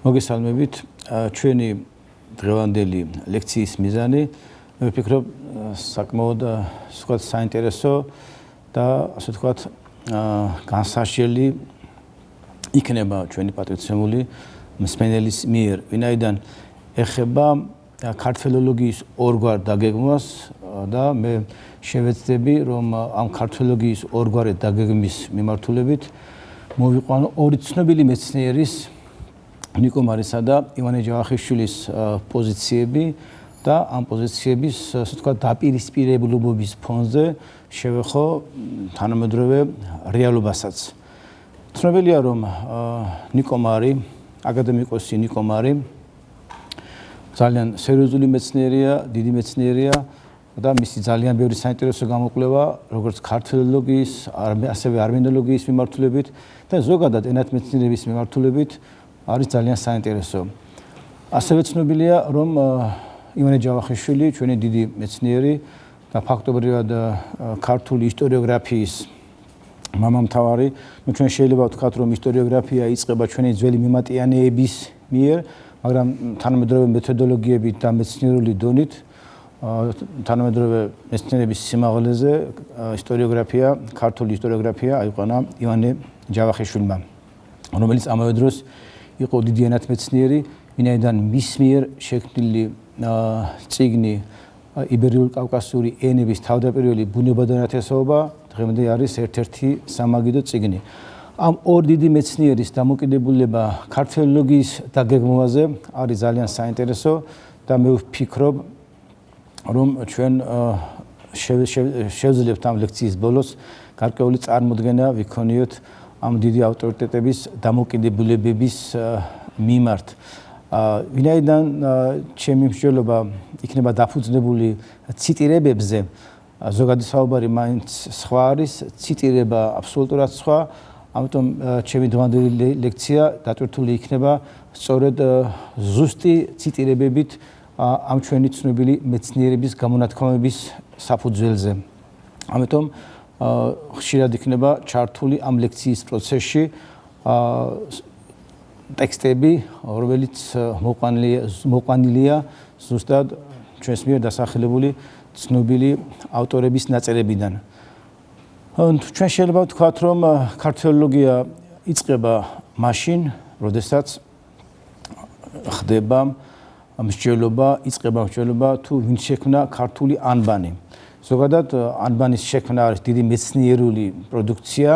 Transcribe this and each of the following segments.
მოგესალმებით ჩვენი დღევანდელი ლექციის მიზანი მე ვფიქრობ საკმაოდ საინტერესო და ასე ვთქვათ განსაშელი იქნება ჩვენი პატრიცემული მსმენელის მიერ ვინაიდან ეხება ქართველოლოგიის ორგვარ დაგეგმვას და მე შევეცდები რომ ამ ქართველოლოგიის ორგვარი დაგეგმვის მიმართულებით მოვიყვანო ორი ცნობილი მეცნიერის ნიკო მარისა და ივანე ჯავახიშვილის პოზიციები და ამ პოზიციების ასე ვთქვათ დაპირისპირებლობის ფონზე შევეხო თანამედროვე რეალობასაც. ცნობილია რომ ნიკო მარი, აკადემიკოსი ნიკო მარი ძალიან სერიოზული მეცნიერია, დიდი მეცნიერია და მისი ძალიან ბევრი საინტერესო გამოკვლევა როგორც ქართველოლოგიის, ასევე არმენოლოგიის მიმართულებით და ზოგადად ენათმეცნიერების მიმართულებით არის ძალიან საინტერესო. ასევე ცნობილია რომ ივანე ჯავახიშვილი ჩვენი დიდი მეცნიერი და ფაქტობრივად ქართული ისტორიოგრაფიის მამამთავარი, ჩვენ შეიძლება ვთქვათ რომ ისტორიოგრაფია იწყება ჩვენი ძველი მიმატიანეების მიერ, მაგრამ თანამედროვე მეთოდოლოგიებით და მეცნიერული დონით თანამედროვე მეცნიერების სიმაღლეზე ისტორიოგრაფია, ქართული ისტორიოგრაფია აიყვანა ივანე ჯავახიშვილმა, რომელიც ამავე დროს იყო დიდი ენათმეცნიერი, ვინაიდან მის მიერ შექმნილი წიგნი იბერიულ კავკასიური ენების თავდაპირველი ბუნება და ნათესაობა დღემდე არის ერთ-ერთი სამაგიდო წიგნი. ამ ორ დიდი მეცნიერის დამოკიდებულება ქართველოლოგიის დაგეგმვაზე არის ძალიან საინტერესო და მე ვფიქრობ რომ ჩვენ შევძლებთ ამ ლექციის ბოლოს გარკვეული წარმოდგენა ვიქონიოთ ამ დიდი ავტორიტეტების დამოკიდებულებების მიმართ. ვინაიდან ჩემი მსჯელობა იქნება დაფუძნებული ციტირებებზე, ზოგადი საუბარი მაინც სხვა არის, ციტირება აბსოლუტურად სხვა, ამიტომ ჩემი დღევანდელი ლექცია დატვირთული იქნება სწორედ ზუსტი ციტირებებით ამ ჩვენი ცნობილი მეცნიერების გამონათქვამების საფუძველზე. ამიტომ ხშირად იქნება ჩართული ამ ლექციის პროცესში ტექსტები, რომელიც მოყვანილია ზუსტად ჩვენს მიერ დასახელებული ცნობილი ავტორების ნაწერებიდან. ჩვენ შეიძლება ვთქვათ, რომ ქართველოლოგია იწყება მაშინ, როდესაც ხდება მსჯელობა, იწყება მსჯელობა თუ ვინ შექმნა ქართული ანბანი. ზოგადად ანბანის შექმნა არის დიდი მეცნიერული პროდუქცია,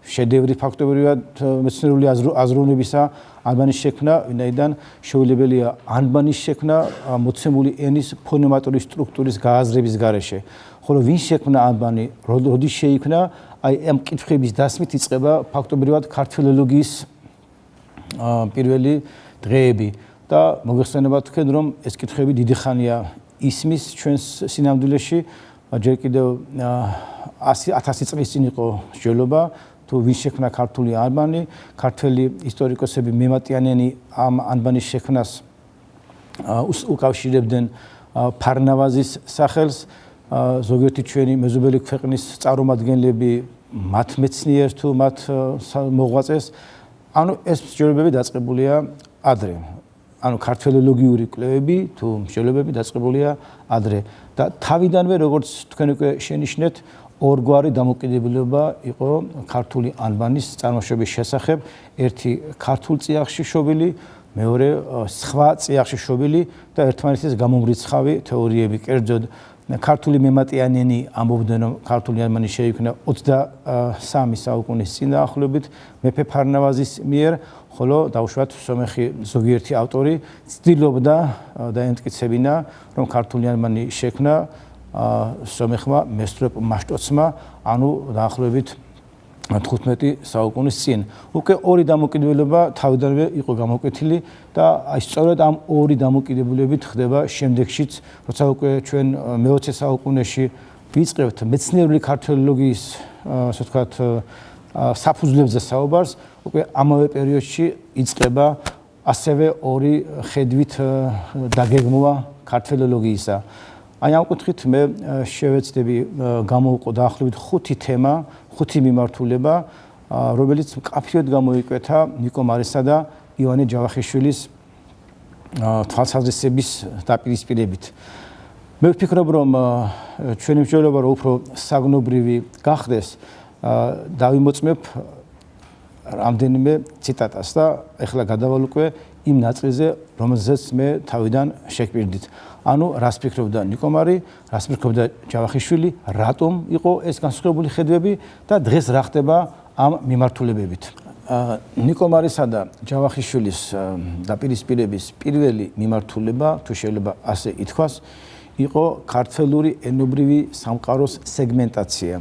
შედევრი ფაქტობრივად მეცნიერული აზროვნებისა, ანბანის შექმნა, ვინაიდან შეუძლებელია ანბანის შექმნა მოცემული ენის ფონემატური სტრუქტურის გააზრების გარეშე. ხოლო ვინ შექმნა ანბანი, როდის შეიქმნა, აი ამ კითხვების დასმით იწყება ფაქტობრივად ქართველოლოგიის პირველი დღეები და მოგეხსენებათ თქვენ რომ ეს კითხვები დიდი ხანია ისმის ჩვენს სინამდვილეში, ჯერ კიდევ 1000 წლის წინ იყო მსჯელობა თუ ვინ შექმნა ქართული ანბანი, ქართველი ისტორიკოსები მემატიანენი ამ ანბანის შექმნას უკავშირებდნენ ფარნავაზის სახელს, ზოგიერთი ჩვენი მეზობელი ქვეყნის წარმომადგენლები მათ მეცნიერს თუ მათ მოღვაწეს, ანუ ეს მსჯელებები დაწყებულია ადრე. ანუ ქართველოლოგიური კვლევები თუ მსჯელებები დაწყებულია ადრე და თავიდანვე როგორც თქვენ უკვე შენიშნეთ ორგვარი დამოკიდებულება იყო ქართული ანბანის წარმოშობის შესახებ, ერთი ქართულ წიაღში შობილი, მეორე სხვა წიაღში შობილი და ერთმანეთის გამომრიცხავი თეორიები. კერძოდ ქართული მემატიანენი ამბობდნენ რომ ქართული ანბანი შეიქმნა 23 საუკუნის წინ დაახლოებით მეფე ფარნავაზის მიერ, ხოლო დაუშვათ სომეხი ზოგიერთი ავტორი ცდილობდა დაემტკიცებინა რომ ქართული ანბანი შექმნა სომეხმა მესტროპ მაშტოცმა, ანუ დაახლოებით 15 საუკუნის წინ. უკვე ორი დამოკიდებულება თავიდანვე იყო გამოკვეთილი და აი სწორედ ამ ორი დამოკიდებულებით ხდება შემდეგშიც, როცა უკვე ჩვენ მე-20 საუკუნეში ვიწყებთ მეცნიერული ქართველოლოგიის, ასე ვთქვათ, საფუძვლებზე საუბარს, უკვე ამავე პერიოდში იწყება ასევე ორი ხედვით დაგეგმვა ქართველოლოგიისა. აი ამ კუთხით მე შევეცდები გამოვყო დაახლოებით 5 თემა, 5 მიმართულება, რომელიც მკაფიოდ გამოიკვეთა ნიკო მარისა და ივანე ჯავახიშვილის თვალსაზრისების დაპირისპირებით. მე ვფიქრობ, რომ ჩვენი მსჯელობა რომ უფრო საგნობრივი გახდეს, დავიმოწმებ რამდენიმე ციტატას და ეხლა გადავალ უკვე იმ ნაწილზე, რომელზეც მე თავიდან შეგპირდით. ანუ რას ფიქრობდა ნიკომარი, რას ფიქრობდა ჯავახიშვილი, რატომ იყო ეს განსხვავებული ხედვები და დღეს რა ხდება ამ მიმართულებებით. ნიკომარისა და ჯავახიშვილის დაპირისპირების პირველი მიმართულება, თუ შეიძლება ასე ითქვას, იყო ქართველური ენობრივი სამყაროს სეგმენტაცია.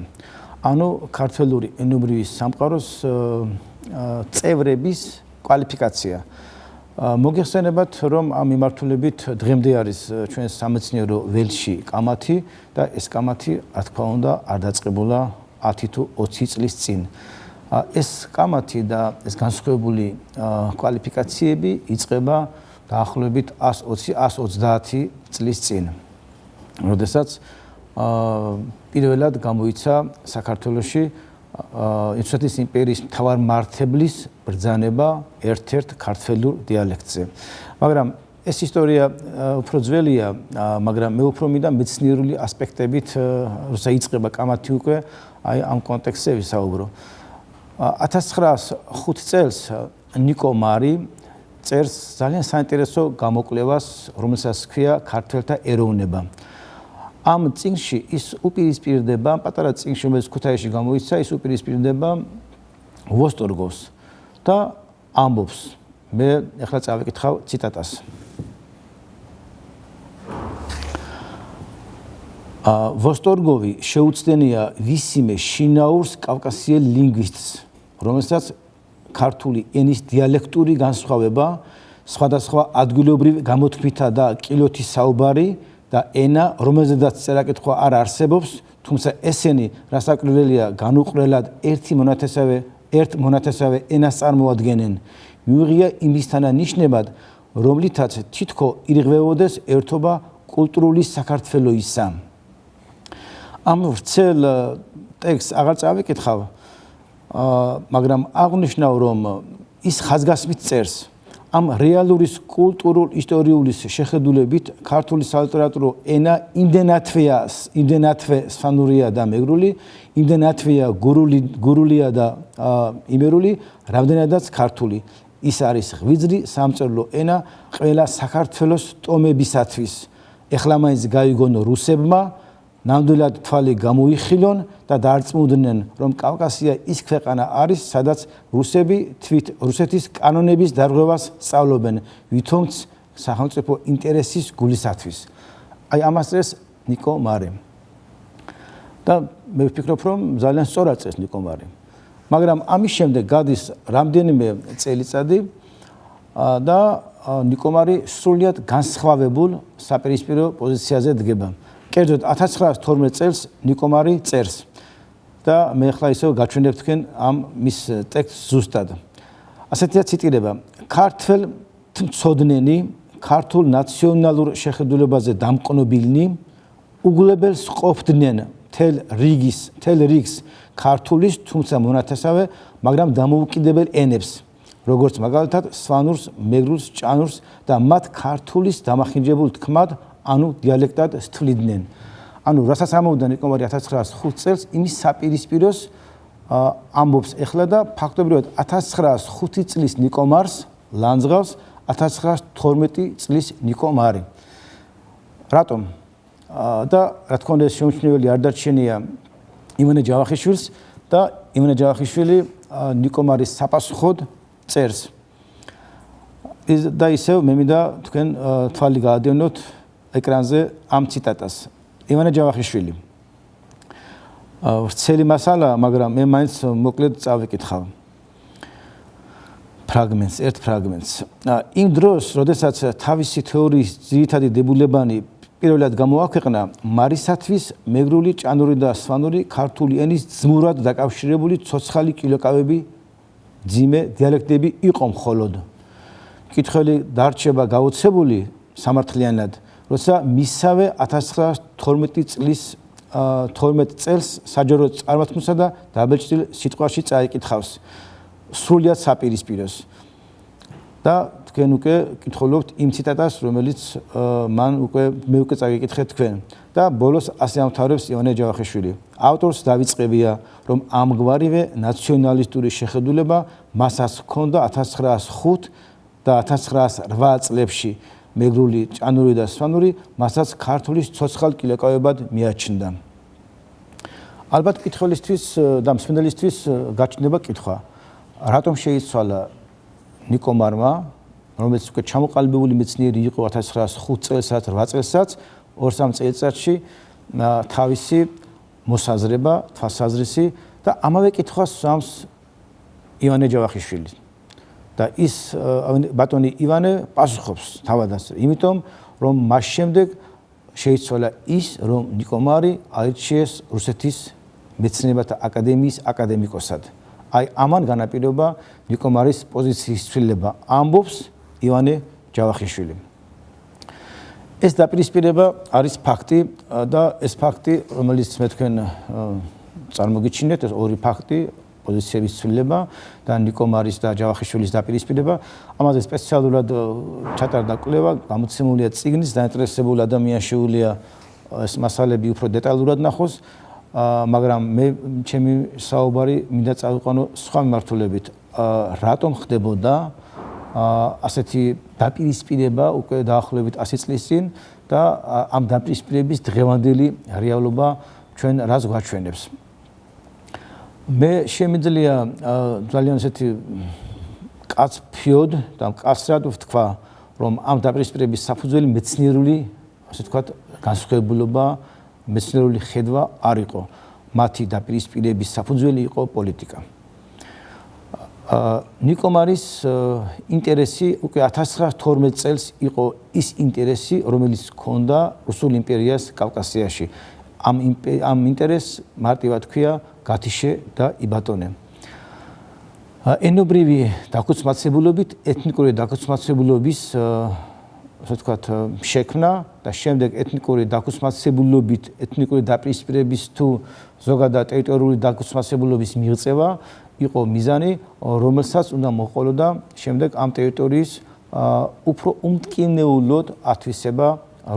ანუ ქართველური ენობრივი სამყაროს წევრების კვალიფიკაცია. მოგეხსენებათ, რომ ამ მიმართულებით დღემდე არის ჩვენს სამეცნიერო ველში კამათი და ეს კამათი, რა თქმა უნდა, არ დაწყებულა 10 თუ 20 წლის წინ. ეს კამათი და ეს განსხვავებული კვალიფიკაციები იწყება დაახლოებით 120-130 წლის წინ. როდესაც პირველად გამოიცა საქართველოში რუსეთის იმპერიის მთავარმართებლის ბრძანება ერთ-ერთ ქართველურ დიალექტზე. მაგრამ ეს ისტორია უფრო ძველია, მაგრამ მე უფრო მინდა მეცნიერული ასპექტებით, როცა იწყება კამათი უკვე აი ამ კონტექსტზე ვისაუბრო. 1905 წელს ნიკო მარი წერს ძალიან საინტერესო გამოკვლევას, რომელსაც ჰქვია ქართველთა ეროვნება. ამ წიგნში ის უპირისპირდება, პატარა წიგნში, რომელიც ქუთაისში გამოიცა, ის უპირისპირდება ვოსტორგოვს და ამბობს. მე ახლა წავიკითხავ ციტატას. ვოსტორგოვი შეუცდენია ვისიმე შინაურს კავკასიელ ლინგვისტს, რომელსაც ქართული ენის დიალექტური განსხვავება, სხვადასხვა ადგილობრივ გამოთქმითა და კილოთი საუბარი და ენა, რომელზედაც წერა-კითხვა არ არსებობს, თუმცა ესენი რასაკვირველია განუყრელად ერთ მონათესავე ენას წარმოადგენენ. მიუღია იმის თანანიშნებად, რომლითაც თითქო ირღვევოდეს ერთობა კულტურული საქართველოისა. ამ ვრცელ ტექსტს აღარ წავიკითხავ, მაგრამ აღნიშნავ, რომ ის ხაზგასმით წერს. ამ რეალურის კულტურულ-ისტორიული შეხედულებით ქართული სალიტერატურო ენა იმდენათვე სვანურია და მეგრული, იმდენათვეა გურულია და იმერული, რამდენადაც ქართული. ის არის ღვიძლი სამწერლო ენა ყველა საქართველოს ტომებისათვის. ეხლა მაინც გაიგონო რუსებმა, ნამდვილად თვალი გამოიხილონ და დაარწმუნდნენ, რომ კავკასია ის ქვეყანა არის, სადაც რუსები თვით რუსეთის კანონების დარღვევას სწავლობენ, ვითომც სახელმწიფო ინტერესის გულისათვის. აი ამას წერს ნიკო მარი. და მე ვფიქრობ, რომ ძალიან სწორად წერს ნიკო მარი. მაგრამ ამის შემდეგ გადის რამდენიმე წელიწადი და ნიკო მარი სრულიად განსხვავებულ საპირისპირო პოზიციაზე დგება. კერძოდ 1912 წელს ნიკო მარი წერს და მე ახლა ისევ გაჩვენებ თქვენ ამ მის ტექსტს ზუსტად. ასეთია ციტირება: ქართველ მცოდნენი, ქართულ ნაციონალურ შეხედულებაზე დამკნობილნი უგულებელს ყოფდნენ თელ რიგს ქართულის, თუმცა მონათესავე, მაგრამ დამოუკიდებელ ენებს, როგორც მაგალითად სვანურს, მეგრულს, ჭანურს და მათ ქართულის დამახინჯებულ თქმად, ანუ დიალექტად თვლიდნენ. ანუ რასაც ამბობდა ნიკო მარი 1905 წელს, იმის საპირისპიროს ამბობს ეხლა და ფაქტობრივად 1905 წლის ნიკო მარს ლანძღავს 1912 წლის ნიკო მარი. რატომ? და რა თქმა უნდა, შემჩნეველი არ დარჩენია ივანე ჯავახიშვილს და ივანე ჯავახიშვილი ნიკო მარის საპასუხოდ წერს. და ისევ მე მინდა თქვენ თვალი გაადევნოთ ეკრანზე ამ ციტატას. ივანე ჯავახიშვილი. ვრცელი მასალა, მაგრამ მე მაინც მოკლედ წავიკითხავ ერთ ფრაგმენტს. იმ დროს, როდესაც თავისი თეორიის ძირითადი დებულებანი პირველად გამოაქვეყნა, მარისათვის მეგრული, ჭანური და სვანური ქართული ენის ძმურად დაკავშირებული ცოცხალი კილოკავები ძიმე დიალექტები იყო მხოლოდ. კითხველი დარჩება გაოცებული სამართლიანად, როცა მისავე 1912 წელს საჯარო წარმართმისა და დაბეჭდილ სიტყვაში წაიკითხავს სრულიად საპირისპიროს. და თქვენ უკვე კითხულობთ იმ ციტატას, რომელიც მან უკვე მე უკვე წაგიკითხეთ თქვენ. და ბოლოს ასე ამთავრებს ივანე ჯავახიშვილი. ავტორს დავიწყებია, რომ ამგვარივე ნაციონალისტური შეხედულება მასაც ჰქონდა 1905 და 1908 წლებში მეგრული, ჭანური და სვანური, მასაც ქართული ცოცხალ კილაკავებად მიაჩნდა. ალბათ კითხველისთვის და მსმენელისთვის გაჩნდება კითხვა, რატომ შეიცვალა ნიკომარმა, რომელიც უკვე ჩამოყალიბებული მეცნიერი იყო 1905 წელსაც, 8 წელსაც, 2-3 წელიწადში თავისი მოსაზრება, თვალსაზრისი და ამავე კითხვას სვამს ივანე ჯავახიშვილი. და ის ბატონი ივანე პასუხობს თავადაც, იმიტომ რომ მას შემდეგ შეიცვალა ის, რომ ნიკომარი აირჩიეს რუსეთის მეცნიერებათა აკადემიის აკადემიკოსად. აი ამან განაპირობა ნიკომარის პოზიციის ცვლილება, ამბობს ივანე ჯავახიშვილი. ეს დაპირისპირება არის ფაქტი და ეს ფაქტი, რომელიც მე თქვენ წარმოგიჩინეთ, ეს ორი ფაქტი, პოზიციების ცვლილება და ნიკომარის და ჯავახიშვილის დაპირისპირება, ამაზე სპეციალურად ჩატარდა კვლევა, გამოცემულია წიგნის, დაინტერესებულ ადამიანს შეუძლია ეს მასალები უფრო დეტალურად ნახოს, მაგრამ მე ჩემი საუბარი მინდა წავიყვანო სხვა მიმართულებით, რატომ ხდებოდა ასეთი დაპირისპირება უკვე დაახლოებით 100 წლის წინ და ამ დაპირისპირების დღევანდელი რეალობა ჩვენ რას გვაჩვენებს. მე შემიძლია ძალიან ესეთი კაცფიოდ და მკაცრად ვთქვა, რომ ამ დაპირისპირების საფუძველი მეცნიერული, ასე ვთქვათ, განსხვავებულობა, მეცნიერული ხედვა არ იყო. მათი დაპირისპირების საფუძველი იყო პოლიტიკა. ნიკომარის ინტერესი უკვე 1912 წელს იყო ის ინტერესი, რომელიც ჰქონდა რუსულ იმპერიას კავკასიაში. ამ ინტერესს მარტივად ქვია გათიშე და იბატონე. ენობრივი დაქუცმაცებულობით, ეთნიკური დაქუცმაცებულობის, ასე ვთქვათ, შექმნა და შემდეგ ეთნიკური დაქუცმაცებულობით, ეთნიკური დაპირისპირების თუ ზოგადად ტერიტორიული დაქუცმაცებულობის მიღწევა იყო მიზანი, რომელსაც უნდა მოჰყოლოდა შემდეგ ამ ტერიტორიის უფრო უმტკივნეულოდ ათვისება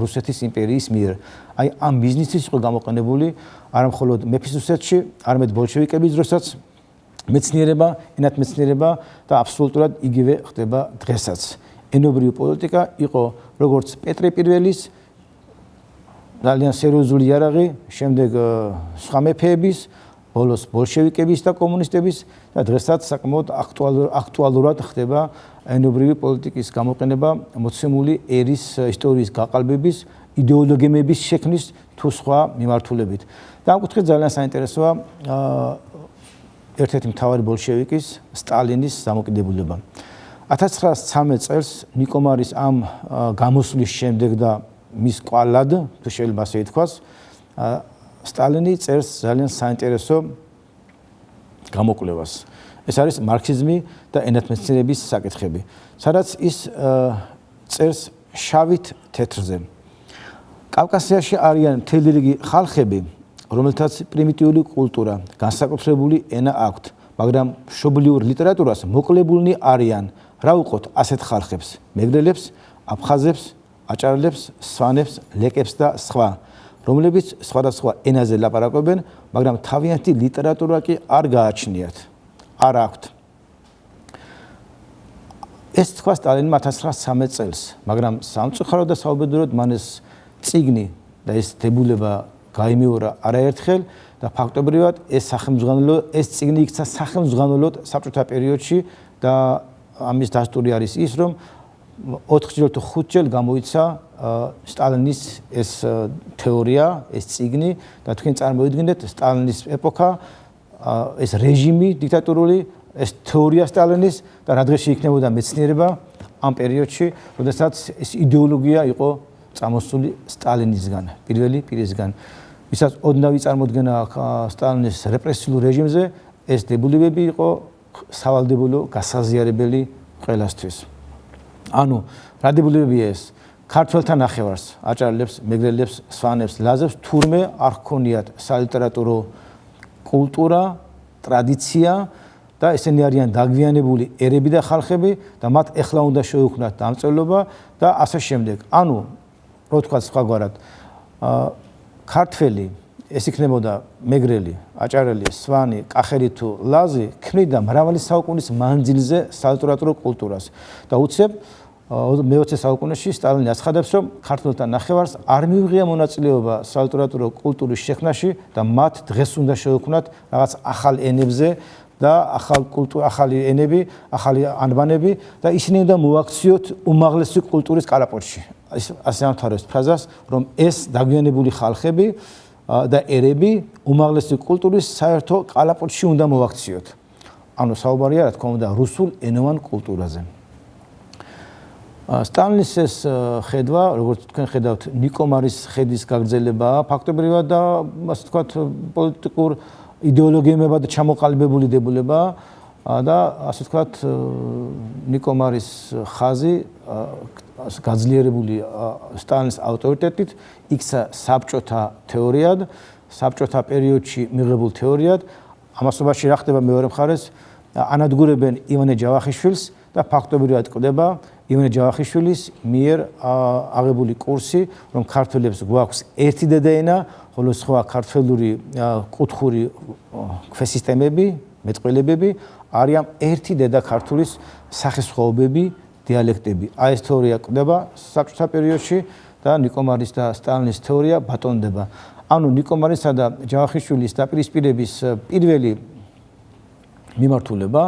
რუსეთის იმპერიის მიერ. აი ამ ბიზნესის იყო გამოყენებული არა მხოლოდ მეფის რუსეთში, არამედ ბოლშევიკების დროსაც მეცნიერება, ენათმეცნიერება და აბსოლუტურად იგივე ხდება დღესაც. ენობრივი პოლიტიკა იყო როგორც პეტრე პირველის ძალიან სერიოზული იარაღი, შემდეგ სხვა მეფეების, ბოლოს ბოლშევიკების და კომუნისტების და დღესაც საკმაოდ აქტუალურად ხდება ენობრივი პოლიტიკის გამოყენება მოცემული ერის ისტორიის გაყალბების, იდეოლოგემების შექმნის თუ სხვა მიმართულებით. და ამ კუთხით ძალიან საინტერესოა ერთ-ერთი მთავარი ბოლშევიკის სტალინის დამოკიდებულება. 1913 წელს ნიკომარის ამ გამოსვლის შემდეგ და მის კვალად, თუ შეიძლება ასე ითქვას, სტალინი წერს ძალიან საინტერესო გამოკვლევას. ეს არის მარქსიზმი და ენათმეცნიერების საკითხები, სადაც ის წერს შავით თეთრზე. კავკასიაში არიან მთელი რიგი ხალხები, რომელთაც პრიმიტიული კულტურა, განსაკუთრებული ენა აქვთ, მაგრამ მშობლიურ ლიტერატურას მოკლებულნი არიან. რა უყოთ ასეთ ხალხებს? მეგრელებს, აფხაზებს, აჭარლებს, სვანებს, ლეკებს და სხვა, რომლებიც სხვადასხვა ენაზე ლაპარაკობენ, მაგრამ თავიანთი ლიტერატურა კი არ გააჩნიათ. არ აქვთ. ეს თქვა სტალინმა 1913 წელს, მაგრამ სამწუხაროდ და საუბედუროდ მან ეს წიგნი და ეს დებულება გაიმეორა არაერთხელ და ფაქტობრივად ეს წიგნი იქცა სახელმძღვანელოდ საბჭოთა პერიოდში და ამის დასტური არის ის, რომ 4 თუ 5 ჯერ გამოიცა სტალინის ეს თეორია, ეს წიგნი და თქვენ წარმოიდგინეთ სტალინის ეპოქა, ეს რეჟიმი დიქტატურული, ეს თეორია სტალინის და რა დღეში იქნებოდა მეცნიერება ამ პერიოდში, როდესაც ეს იდეოლოგია იყო წამოსული სტალინისგან, პირველი პირისგან. ვისაც ოდნავი წარმოდგენა სტალინის რეპრესიულ რეჟიმზე, ეს დებულებები იყო სავალდებულო, გასაზიარებელი ყველასთვის. ანუ რა დებულებებია ეს? ქართველთა ნახევარს, აჭარლებს, მეგრელებს, სვანებს, ლაზებს თურმე არ ჰქონიათ სალიტერატურო კულტურა, ტრადიცია და ესენი არიან დაგვიანებული ერები და ხალხები და მათ ეხლა უნდა შეუქმნათ დამწერლობა და ასე შემდეგ. ანუ რო თქვა სხვაგვარად ქართველი ეს იქნებოდა მეგრელი, აჭარელი, სვანი, კახელი თუ ლაზი ქმნიდა მრავალი საუკუნის მანძილზე სალიტერატურო კულტურას და უცებ მე-20 საუკუნეში სტალინი აცხადებს, რომ ქართველთა ნახევარს არ მიუღია მონაწილეობა სალიტერატურო კულტურის შექმნაში და მათ დღეს უნდა შეუქმნათ რაღაც ახალ ენებზე და ახალი ენები, ახალი ანბანები და ისინი უნდა მოაქციოთ უმაღლესი კულტურის კალაპოტში. ასე ამთავრებს ფრაზას, რომ ეს დაგვიანებული ხალხები და ერები უმაღლესი კულტურის საერთო კალაპოტში უნდა მოაქციოთ. ანუ საუბარია, რა თქმა უნდა, რუსულ ენოვან კულტურაზე. სტალინის ეს ხედვა, როგორც თქვენ ხედავთ, ნიკომარის ხედის გაგრძელებაა, ფაქტობრივად და ასე ვთქვათ, პოლიტიკურ იდეოლოგიებად ჩამოყალიბებული დებულებაა და ასე ვთქვათ, ნიკომარის ხაზი გაძლიერებული სტალინის ავტორიტეტით იქცა საბჭოთა თეორიად, საბჭოთა პერიოდში მიღებულ თეორიად. ამასობაში რა ხდება მეორე მხარეს, ანადგურებენ ივანე ჯავახიშვილს და ფაქტობრივად ყდება ივანე ჯავახიშვილის მიერ აღებული კურსი, რომ ქართველებს გვაქვს ერთი დედაენა, ხოლო სხვა ქართველური კუთხური ქვესისტემები, მეტყველებები არიან ერთი დედა ქართულის სახესხვაობები, დიალექტები. აი ეს თეორია ყდება საბჭოთა პერიოდში და ნიკომარის და სტალინის თეორია ბატონდება. ანუ ნიკომარისა და ჯავახიშვილის დაპირისპირების პირველი მიმართულება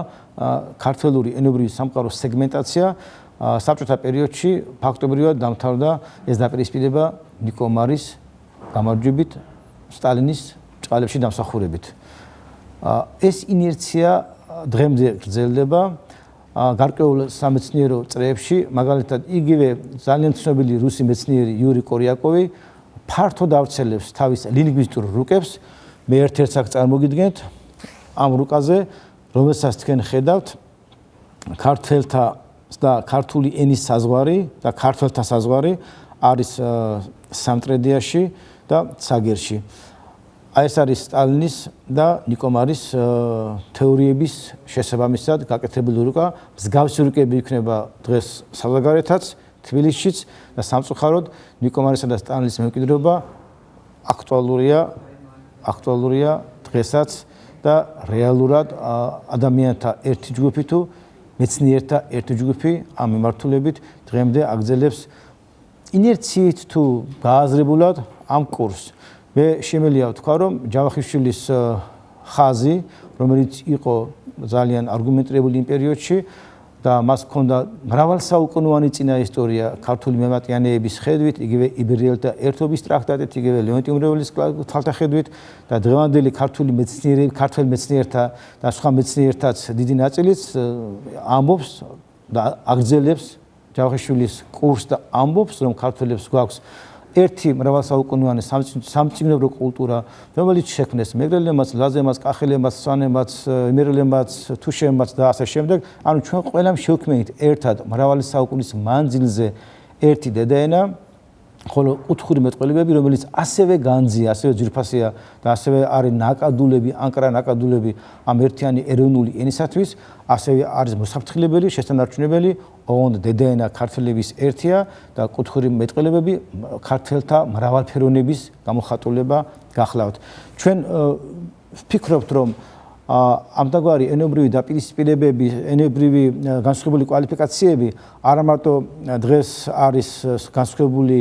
ქართველური ენობრივი სამყაროს სეგმენტაცია საბჭოთა პერიოდში ფაქტობრივად დამთავრდა ეს დაპირისპირება ნიკომარის გამარჯვებით სტალინის ჭყალებში დამსახურებით. ეს ინერცია დღემდე გრძელდება გარკვეულ სამეცნიერო წრეებში, მაგალითად იგივე ძალიან ცნობილი რუსი მეცნიერი იური კორიაკოვი ფართოდ ავრცელებს თავის ლინგვისტურ რუკებს. მე ერთ-ერთს აქ წარმოგიდგენთ ამ რუკაზე, რომელსაც თქვენ ხედავთ, ქართველთა და ქართული ენის საზღვარი და ქართველთა საზღვარი არის სამტრედიაში და ცაგერში. აი ეს არის სტალინის და ნიკომარის თეორიების შესაბამისად გაკეთებული რუკა. მსგავსი რუკები იქნება დღეს საზღვარგარეთაც, თბილისშიც და სამწუხაროდ ნიკომარისა და სტალინის მემკვიდრეობა აქტუალურია დღესაც და რეალურად ადამიანთა ერთი ჯგუფი თუ მეცნიერთა ერთი ჯგუფი ამ მიმართულებით დღემდე აგრძელებს ინერციით თუ გააზრებულად ამ კურსს. მე შემიძლია ვთქვა, რომ ჯავახიშვილის ხაზი, რომელიც იყო ძალიან არგუმენტირებული იმ პერიოდში და მას ჰქონდა მრავალსაუკუნოვანი წინა ისტორია ქართული მემატიანეების ხედვით, იგივე იბერიელთა ერთობის ტრაქტატით, იგივე ლეონტი უმრეველის თვალთახედვით და დღევანდელი ქართული მეცნიერები, ქართველ მეცნიერთა და სხვა მეცნიერთაც დიდი ნაწილიც ამბობს და აგრძელებს ჯავახიშვილის კურსს და ამბობს, რომ ქართველებს გვაქვს ერთი მრავალსაუკუნოვანი სამწიგნობრო კულტურა, რომელიც შექმნეს მეგრელებმაც, ლაზებმაც, კახელებმაც, სვანებმაც, იმერელებმაც, თუშებმაც და ასე შემდეგ. ანუ ჩვენ ყველამ შევქმნით ერთად მრავალი საუკუნის მანძილზე ერთი დედაენა, ხოლო კუთხური მეტყველებები, რომელიც ასევე განძია, ასევე ძვირფასია და ასევე არის ნაკადულები, ანკარა ნაკადულები ამ ერთიანი ეროვნული ენისათვის, ასევე არის მოსაფრთხილებელი, შესანარჩუნებელი, ოღონდ დედაენა ქართველების ერთია და კუთხური მეტყველებები ქართველთა მრავალფეროვნების გამოხატულება გახლავთ. ჩვენ ვფიქრობთ, რომ ამდაგვარი ენობრივი დაპირისპირებები, ენობრივი განსხვავებული კვალიფიკაციები არა მარტო დღეს არის განსხვავებული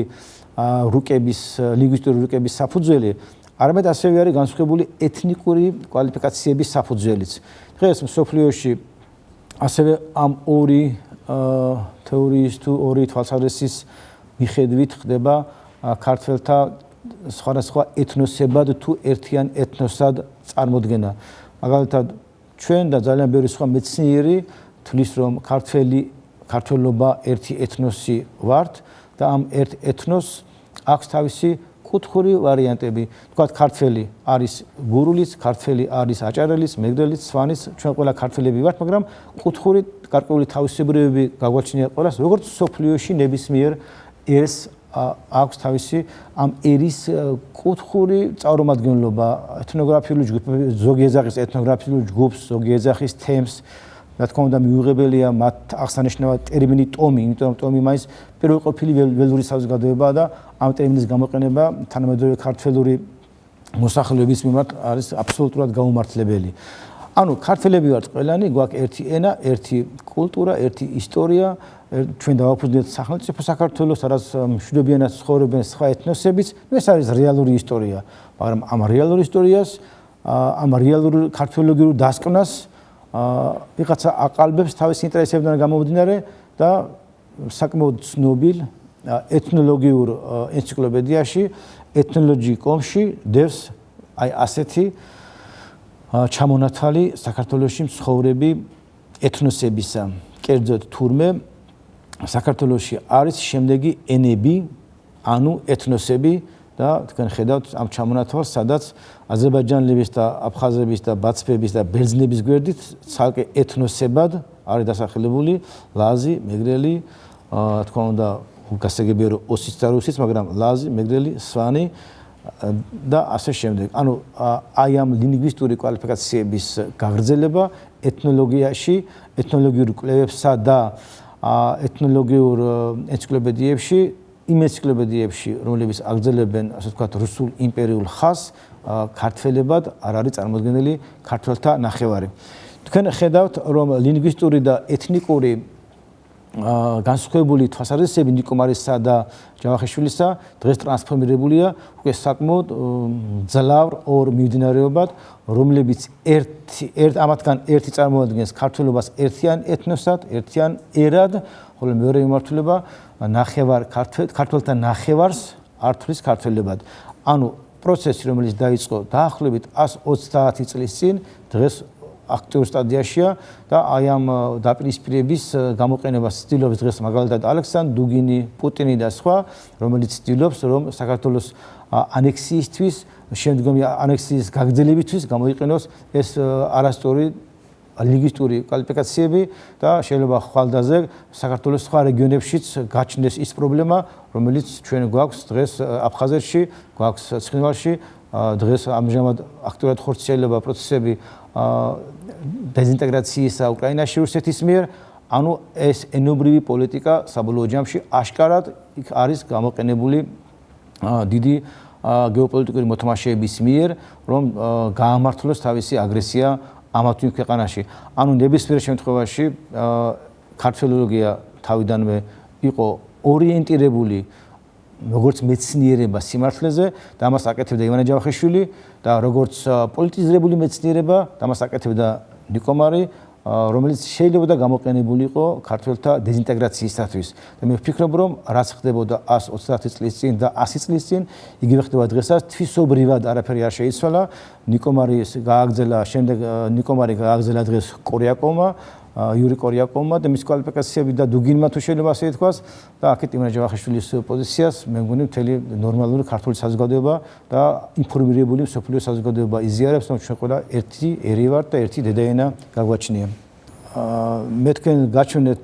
რუკების, ლინგვისტური რუკების საფუძველი, არამედ ასევე არის განსხვავებული ეთნიკური კვალიფიკაციების საფუძველიც. დღეს მსოფლიოში ასევე ამ ორი თეორიის თუ ორი თვალსაზრისის მიხედვით ხდება ქართველთა სხვადასხვა ეთნოსებად თუ ერთიან ეთნოსად წარმოდგენა. მაგალითად, ჩვენ და ძალიან ბევრი სხვა მეცნიერი თვლის, რომ ქართველობა ერთი ეთნოსი ვართ და ამ ერთ ეთნოსს აქვს თავისი კუთხური ვარიანტები. თქვათ, ქართველი არის გურულიც, ქართველი არის აჭარელის, მეგრელის, სვანის, ჩვენ ყველა ქართველები ვართ, მაგრამ კუთხური გარკვეული თავისებურებები გაგვაჩნია ყველას, როგორც სოფლიოში ნებისმიერ ერს აქვს თავისი ამ ერის კუთხური წარუმადგენლობა ეთნოგრაფიული ჯგუფები, ზოგი ეძახის ეთნოგრაფიულ ჯგუფს, ზოგი ეძახის თემს. რა თქმა უნდა მიუღებელია მათ აღსანიშნავად ტერმინი ტომი, იმიტომ რომ ტომი მაინც პირველყოფილი ველური საზოგადოებაა და ამ ტერმინის გამოყენება თანამედროვე ქართველური მოსახლეობის მიმართ არის აბსოლუტურად გაუმართლებელი. ანუ ქართველები ვართ ყველანი, გვაქვს ერთი ენა, ერთი კულტურა, ერთი ისტორია, ჩვენ დავაფუძნეთ სახელმწიფო საქართველოს, სადაც მშვიდობიანად ცხოვრობენ სხვა ეთნოსებიც, ეს არის რეალური ისტორია, მაგრამ ამ რეალურ ისტორიას, ამ რეალურ ქართველოგიურ დასკვნას ვიღაცა აყალბებს თავის ინტერესებიდან გამომდინარე და საკმაოდ ცნობილ ეთნოლოგიურ ენციკლოპედიაში, ethnology.com-ში დევს აი ასეთი ჩამონათვალი საქართველოში მცხოვრები ეთნოსებისა. კერძოდ თურმე საქართველოში არის შემდეგი ენები, ანუ ეთნოსები და თქვენ ხედავთ ამ ჩამონათვალს, სადაც აზერბაიჯანელების და აფხაზების და ბაცფების და ბერძნების გვერდით ცალკე ეთნოსებად არის დასახელებული ლაზი, მეგრელი, თქმა უნდა გასაგებია რომ ოსიც და რუსიც, მაგრამ ლაზი, მეგრელი, სვანი და ასე შემდეგ. ანუ აი ამ ლინგვისტური კვალიფიკაციების გაგრძელება ეთნოლოგიაში, ეთნოლოგიურ კვლევებსა და ეთნოლოგიურ ენციკლოპედიებში, იმ ენციკლოპედიებში, რომლებიც აგრძელებენ, ასე ვთქვათ, რუსულ იმპერიულ ხაზს, ქართველებად არ არის წარმოდგენილი ქართველთა ნახევარი. თქვენ ხედავთ, რომ ლინგვისტური და ეთნიკური განსხვავებული თვალსაზრისები ნიკომარისა და ჯავახიშვილისა დღეს ტრანსფორმირებულია უკვე საკმაოდ ძლავრ ორ მიმდინარეობად, რომლებიც ამათგან ერთი წარმოადგენს ქართველობას ერთიან ეთნოსად, ერთიან ერად, ხოლო მეორე მიმართულება ქართველთა ნახევარს ართვლის ქართველებად. ანუ პროცესი, რომელიც დაიწყო დაახლოებით 130 წლის წინ, დღეს აქტიურ სტადიაშია და აი ამ დაპირისპირების გამოყენებას ცდილობს დღეს მაგალითად ალექსანდრ დუგინი, პუტინი და სხვა, რომელიც ცდილობს რომ საქართველოს ანექსიისთვის, შემდგომი ანექსიის გაგრძელებისთვის გამოიყენოს ეს არასწორი ლინგვისტური კვალიფიკაციები და შეიძლება ხვალდაზე საქართველოს სხვა რეგიონებშიც გაჩნდეს ის პრობლემა, რომელიც ჩვენ გვაქვს დღეს აფხაზეთში, გვაქვს ცხინვალში, დღეს ამჟამად აქტიურად ხორციელდება პროცესები დეზინტეგრაციისა უკრაინაში რუსეთის მიერ, ანუ ეს ენობრივი პოლიტიკა საბოლოო ჯამში აშკარად არის გამოყენებული დიდი გეოპოლიტიკური მოთამაშეების მიერ, რომ გაამართლოს თავისი აგრესია ამათ იმ ქვეყანაში. ანუ ნებისმიერ შემთხვევაში ქართველოლოგია თავიდანვე იყო ორიენტირებული როგორც მეცნიერება სიმართლეზე და ამას აკეთებდა ივანე ჯავახიშვილი და როგორც პოლიტიზირებული მეცნიერება და ამას აკეთებდა ნიკომარი, რომელიც შეიძლება გამოყენებულიყო ქართველთა დეზინტეგრაციისათვის. და მე ვფიქრობ, რომ რაც ხდებოდა 130 წლის წინ და 100 წლის წინ, იგივე ხდება დღესაც, თვისობრივად არაფერი არ შეიცვალა. ნიკომარის გააგრძელა, შემდეგ ნიკომარი გააგრძელა დღეს კორიაკოვმა, იური კორიაკოვმა და მის კვალიფიკაციები და დუგინმა თუ შეიძლება ასე ითქვას და აქეთ ივანე ჯავახიშვილის პოზიციას მე მგონი მთელი ნორმალური ქართული საზოგადოება და ინფორმირებული მსოფლიო საზოგადოება იზიარებს, რომ ჩვენ ყველა ერთი ერი ვართ და ერთი დედაენა გაგვაჩნია. მე თქვენ გაჩვენეთ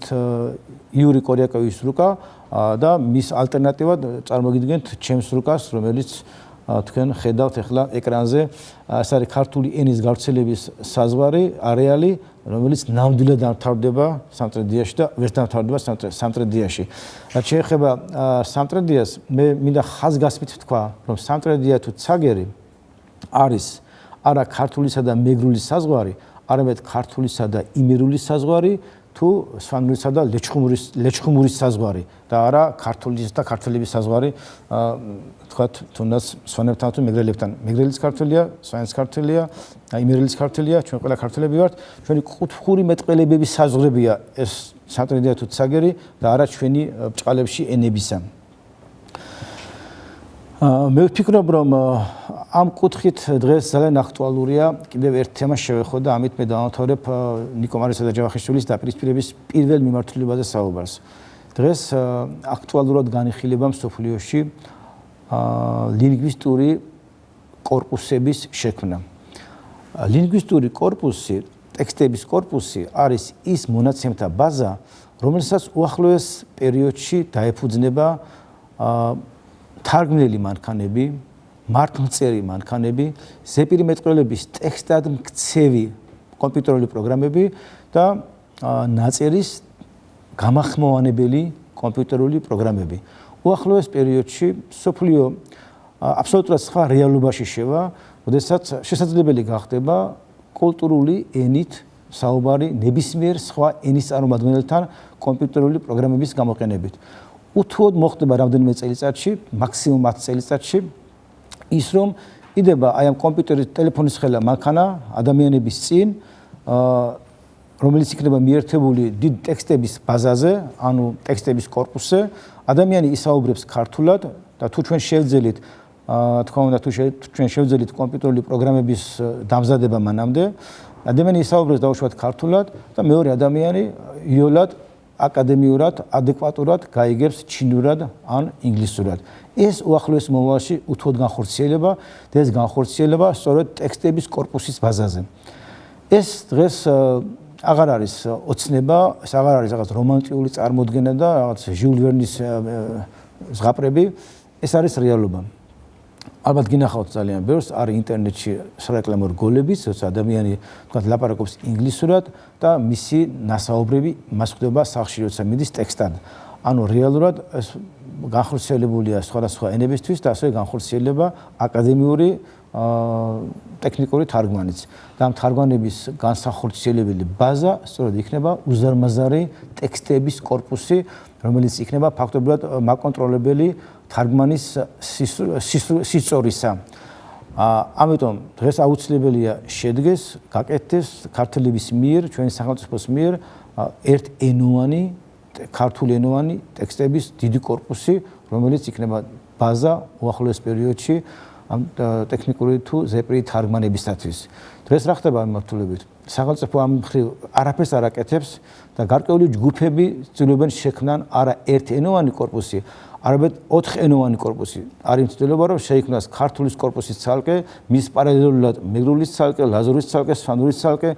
იური კორიაკოვის რუკა და მის ალტერნატივად წარმოგიდგენთ ჩემს რუკას, რომელიც თქვენ ხედავთ ახლა ეკრანზე, ეს არის ქართული ენის გავრცელების საზღვარი, არეალი, რომელიც ნამდვილად დამთავრდება სამტრედიაში და ვერ დამთავრდება სამტრედიაში. რაც შეეხება სამტრედიას, მე მინდა ხაზგასმით ვთქვა, რომ სამტრედია თუ ცაგერი არის არა ქართულისა და მეგრულის საზღვარი, არამედ ქართულისა და იმერულის საზღვარი, თუ სვანურისა და ლეჩხუმურის საზღვარი და არა ქართულის და ქართველების საზღვარი, თქვათ თუნდაც სვანებთან თუ მეგრელებთან. მეგრელის ქართველია, სვანის ქართველია, იმერელის ქართველია, ჩვენ ყველა ქართველები ვართ. ჩვენი კუთხური მეტყველებების საზღვრებია ეს სამტრედია თუ ცაგერი და არა ჩვენი ბრჭყალებში ენებისა. მე ვფიქრობ, რომ ამ კუთხით დღეს ძალიან აქტუალურია კიდევ ერთ თემას შევეხო და ამით მე დავამთავრებ ნიკომარისა და ჯავახიშვილის დაპირისპირების პირველ მიმართულებაზე საუბარს. დღეს აქტუალურად განიხილება მსოფლიოში ლინგვისტური კორპუსების შექმნა. ლინგვისტური კორპუსი, ტექსტების კორპუსი არის ის მონაცემთა ბაზა, რომელსაც უახლოეს პერიოდში დაეფუძნება თარგმნელი მანქანები, მართლმწერი მანქანები, ზეპირი მეტყველების ტექსტად მქცევი კომპიუტერული პროგრამები და ნაწერის გამახმოვანებელი კომპიუტერული პროგრამები. უახლოეს პერიოდში სოფლიო აბსოლუტურად სხვა რეალობაში შევა, როდესაც შესაძლებელი გახდება კულტურული ენით საუბარი ნებისმიერ სხვა ენის წარმომადგენელთან კომპიუტერული პროგრამების გამოყენებით. უთუოდ მოხდება რამდენიმე წელიწადში, მაქსიმუმ 10 წელიწადში, ის რომ იდება აი ამ კომპიუტერის ტელეფონის ხელა მანქანა ადამიანების წინ, რომელიც იქნება მიერთებული დიდ ტექსტების ბაზაზე, ანუ ტექსტების კორპუსზე, ადამიანი ისაუბრებს ქართულად და თუ ჩვენ შევძელით, თქვა უნდა თუ ჩვენ შევძელით კომპიუტერული პროგრამების დამზადება მანამდე, ადამიანი ისაუბრებს დაუშვათ ქართულად და მეორე ადამიანი იოლად აკადემიურად, ადეკვატურად გაიგებს ჩინურად ან ინგლისურად. ეს უახლოეს მომავალში უთუოდ განხორციელება და ეს განხორციელება სწორედ ტექსტების კორპუსის ბაზაზე. ეს დღეს აღარ არის ოცნება, ეს აღარ არის რაღაც რომანტიკული წარმოდგენა და რაღაც ჟიულ ვერნის ზღაპრები, ეს არის რეალობა. ალბათ გინახავთ ძალიან ბევრს, არის ინტერნეტში სარეკლამო რგოლებიც, როცა ადამიანი თქვა ლაპარაკობს ინგლისურად და მისი ნასაუბრები მას ხვდება სახლში, როცა მიდის ტექსტად. ანუ რეალურად ეს განხორციელებულია სხვადასხვა ენებისთვის და ასევე განხორციელება აკადემიური ტექნიკური თარგმანიც. და ამ თარგმანების განსახორციელებელი ბაზა სწორედ იქნება უზარმაზარი ტექსტების კორპუსი, რომელიც იქნება ფაქტობრივად მაკონტროლებელი თარგმანის სიწორისა. ამიტომ დღეს აუცილებელია შედგეს, გაკეთდეს ქართველების მიერ, ჩვენი სახელმწიფოს მიერ ერთენოვანი ქართულენოვანი ტექსტების დიდი კორპუსი, რომელიც იქნება ბაზა უახლოეს პერიოდში ამ ტექნიკური თუ ზეპირი თარგმანებისათვის. დღეს რა ხდება ამ მიმართულებით? სახელმწიფო ამ მხრივ არაფერს არ აკეთებს და გარკვეული ჯგუფები ცდილობენ შექმნან არა ერთენოვანი კორპუსი, არამედ 4ენოვანი კორპუსი. არის ცდილობა რომ შეიქმნას ქართულის კორპუსის ცალკე, მის პარალელურად მეგრულის ცალკე, ლაზურის ცალკე, სვანურის ცალკე,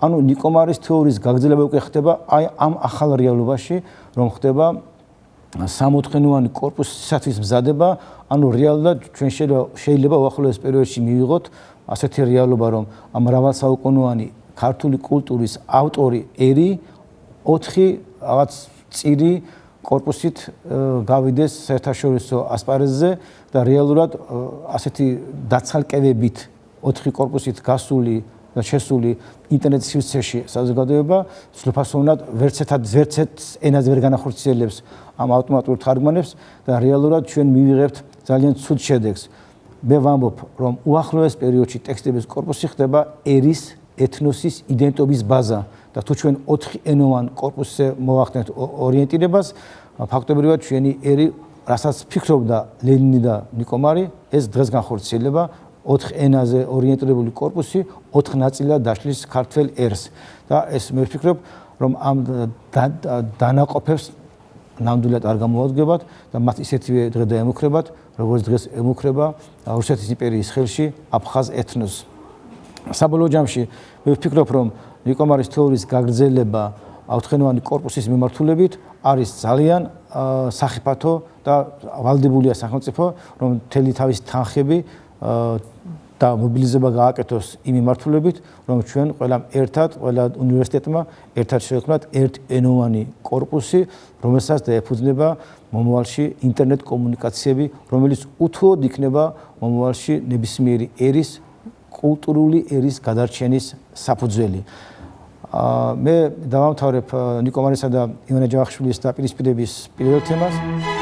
ანუ ნიკომარის თეორიის გაგრძელება უკვე ხდება აი ამ ახალ რეალობაში, რომ ხდება 64ენოვანი კორპუსისათვის მზადება, ანუ რეალურად ჩვენ შეიძლება უახლოეს პერიოდში მივიღოთ ასეთი რეალობა, რომ ამ მრავალსაუკუნოვანი ქართული კულტურის ავტორი ერი 4 რაღაც წირი კორპუსით გავიდეს საერთაშორისო ასპარეზზე და რეალურად ასეთი დაცალკევებით 4 კორპუსით გასული და შესული ინტერნეტ სივრცეში საზოგადოება სრულფასოვნად ვერც ენაზე ვერ განახორციელებს ამ ავტომატურ თარგმანებს და რეალურად ჩვენ მივიღებთ ძალიან ცუდ შედეგს. მე ვამბობ, რომ უახლოეს პერიოდში ტექსტების კორპუსი ხდება ერის ეთნოსის იდენტობის ბაზა და თუ ჩვენ 4ენოვან კორპუსზე მოვახდენთ ორიენტირებას, ფაქტობრივად ჩვენი ერი, რასაც ფიქრობდა ლენინი და ნიკომარი, ეს დღეს განხორციელება 4 ენაზე ორიენტირებული კორპუსი 4 ნაწილად დაშლის ქართველ ერს და ეს მე ვფიქრობ, რომ ამ დანაყოფებს ნამდვილად არ გამოუადგებათ და მათ ისეთივე დღე დაემუქრებათ, როგორც დღეს ემუქრება რუსეთის იმპერიის ხელში აფხაზ ეთნოს. საბოლოო ჯამში მე ვფიქრობ, რომ ნიკომარის თეორიის გაგრძელება 4ენოვანი კორპუსის მიმართულებით არის ძალიან სახიფათო და ვალდებულია სახელმწიფო, რომ მთელი თავის თანხები და მობილიზება გააკეთოს იმ მიმართულებით, რომ ჩვენ ყველამ ერთად, ყველა უნივერსიტეტმა ერთად შევქმნათ ერთენოვანი კორპუსი, რომელსაც დაეფუძნება მომავალში ინტერნეტ კომუნიკაციები, რომელიც უთუოდ იქნება მომავალში ნებისმიერი ერის, კულტურული ერის გადარჩენის საფუძველი. მე დავამთავრებ ნიკომარისა და ივანე ჯავახიშვილის დაპირისპირების პირველ თემას.